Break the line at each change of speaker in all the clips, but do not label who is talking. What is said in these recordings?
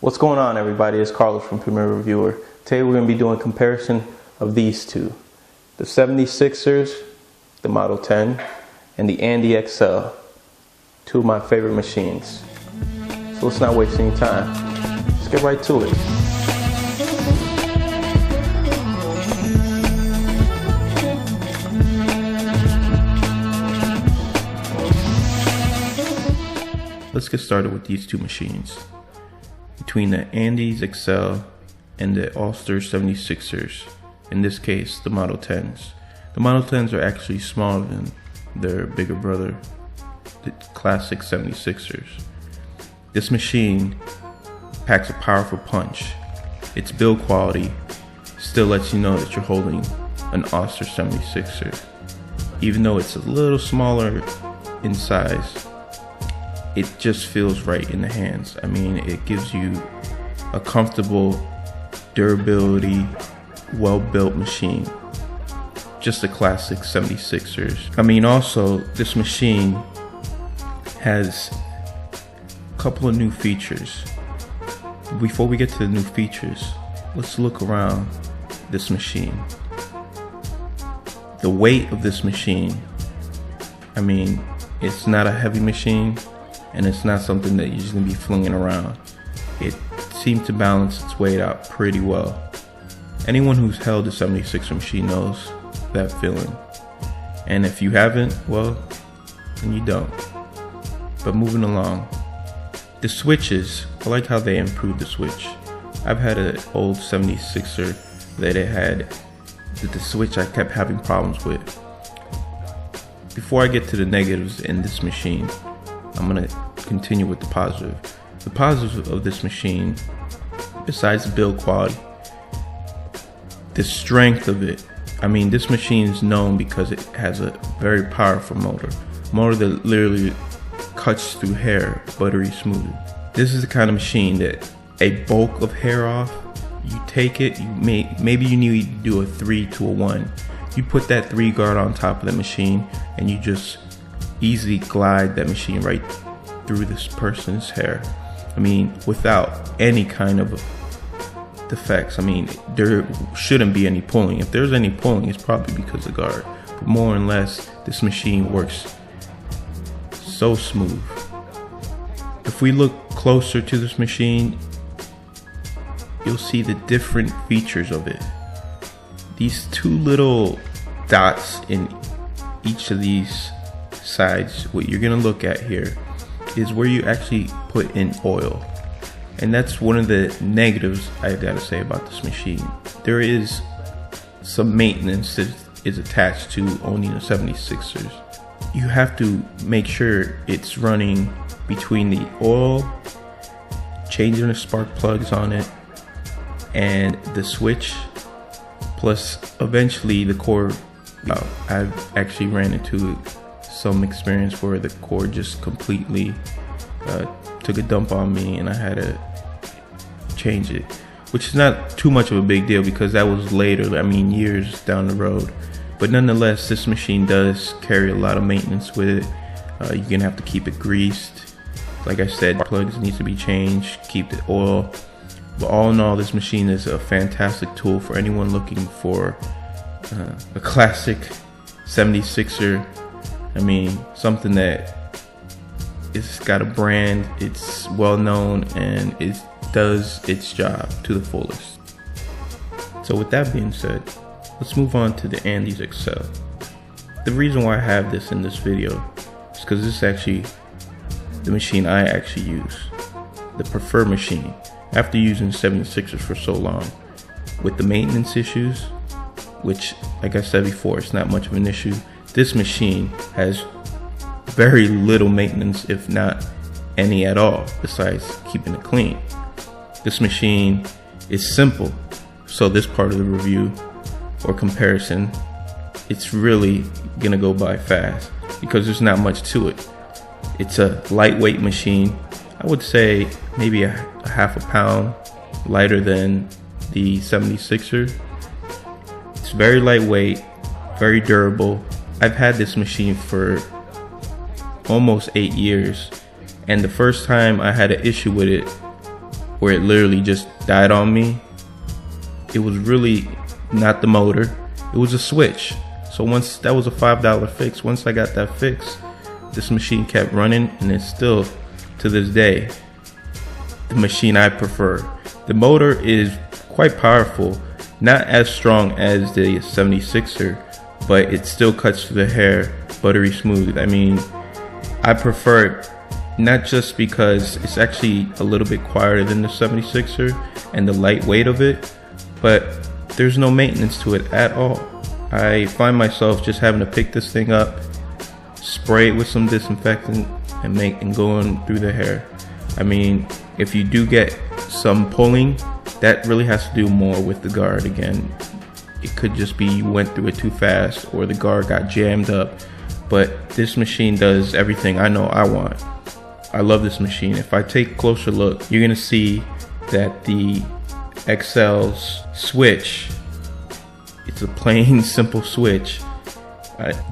What's going on, everybody? It's Carlos from Premier Reviewer. Today we're going to be doing a comparison of these two. The 76'ers, the Model 10, and the Andis XO. Two of my favorite machines. So let's not waste any time. Let's get right to it. Let's get started with these two machines. Between the Andis Excel and the All-Star 76'ers, in this case the Model 10s. The Model 10s are actually smaller than their bigger brother, the classic 76'ers. This machine packs a powerful punch. Its build quality still lets you know that you're holding an All-Star 76'er. Even though it's a little smaller in size, it just feels right in the hands. I mean, it gives you a comfortable durability, well-built machine. Just a classic 76'ers. I mean, also, this machine has a couple of new features. Before we get to the new features, let's look around this machine. The weight of this machine, I mean, it's not a heavy machine, and it's not something that you're just gonna be flinging around. It seemed to balance its weight out pretty well. Anyone who's held a 76'er machine knows that feeling. And if you haven't, well, then you don't. But moving along, the switches, I like how they improved the switch. I've had an old 76'er that it had the switch I kept having problems with. Before I get to the negatives in this machine, I'm gonna continue with the positive. The positive of this machine, besides the build quality, the strength of it. I mean, this machine is known because it has a very powerful motor that literally cuts through hair buttery smooth. This is the kind of machine that a bulk of hair off, you take it, maybe you need to do a 3 to a 1. You put that 3 guard on top of the machine and you just easily glide that machine right through this person's hair. I mean, without any kind of defects. I mean, there shouldn't be any pulling. If there's any pulling, it's probably because of guard. But more or less, this machine works so smooth. If we look closer to this machine, you'll see the different features of it. These two little dots in each of these sides, what you're gonna look at here is where you actually put in oil. And that's one of the negatives I gotta say about this machine. There is some maintenance that is attached to owning a 76'ers. You have to make sure it's running between the oil, changing the spark plugs on it, and the switch, plus eventually the cord. I've actually ran into some experience where the cord just completely took a dump on me and I had to change it, which is not too much of a big deal because that was later, I mean years down the road. But nonetheless, this machine does carry a lot of maintenance with it. You're gonna have to keep it greased. Like I said, plugs need to be changed, keep the oil. But all in all, this machine is a fantastic tool for anyone looking for a classic 76'er. I mean, something that it's got a brand, it's well known, and it does its job to the fullest. So with that being said, let's move on to the Andis XO. The reason why I have this in this video is because this is actually the machine I actually use, the preferred machine. After using 76'ers for so long, with the maintenance issues, which like I said before, it's not much of an issue, this machine has very little maintenance, if not any at all, besides keeping it clean. This machine is simple, so this part of the review or comparison, it's really gonna go by fast because there's not much to it. It's a lightweight machine. I would say maybe a half a pound lighter than the 76'er. It's very lightweight, very durable. I've had this machine for almost 8 years, and the first time I had an issue with it, where it literally just died on me, it was really not the motor, it was a switch. So once that was a $5 fix, once I got that fix, this machine kept running, and it's still to this day the machine I prefer. The motor is quite powerful, not as strong as the 76'er, but it still cuts through the hair buttery smooth. I mean, I prefer it not just because it's actually a little bit quieter than the 76'er and the lightweight of it, but there's no maintenance to it at all. I find myself just having to pick this thing up, spray it with some disinfectant, and going through the hair. I mean, if you do get some pulling, that really has to do more with the guard. Again, it could just be you went through it too fast or the guard got jammed up, but this machine does everything I know I want. I love this machine. If I take a closer look, you're gonna see that the XL's switch, it's a plain simple switch.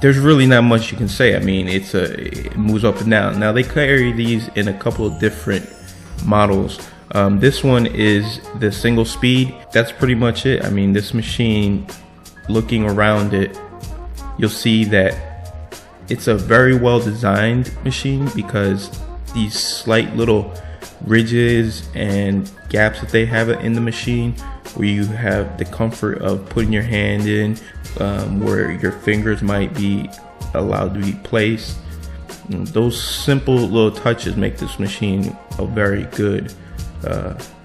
There's really not much you can say. I mean, it moves up and down. Now they carry these in a couple of different models. This one is the single speed. That's pretty much it. I mean, this machine, looking around it, you'll see that it's a very well designed machine, because these slight little ridges and gaps that they have in the machine, where you have the comfort of putting your hand in, where your fingers might be allowed to be placed. Those simple little touches make this machine a very good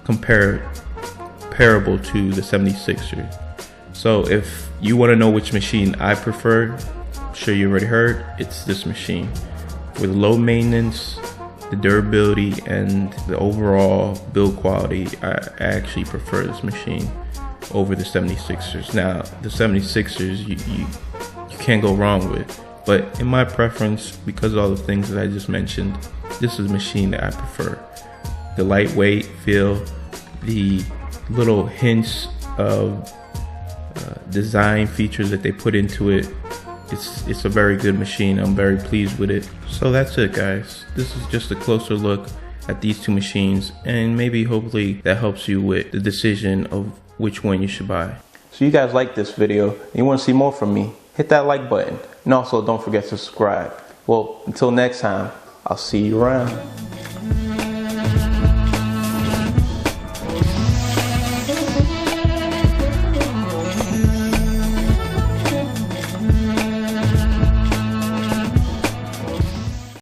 comparable to the 76'er. So if you want to know which machine I prefer, I'm sure you already heard, it's this machine. With low maintenance, the durability, and the overall build quality, I actually prefer this machine over the 76'ers. Now, the 76'ers you can't go wrong with, but in my preference, because of all the things that I just mentioned, this is a machine that I prefer. The lightweight feel, the little hints of design features that they put into it, it's a very good machine. I'm very pleased with it. So that's it, guys. This is just a closer look at these two machines, and maybe hopefully that helps you with the decision of which one you should buy. So you guys like this video and you want to see more from me, hit that like button, and also don't forget to subscribe. Well, until next time, I'll see you around.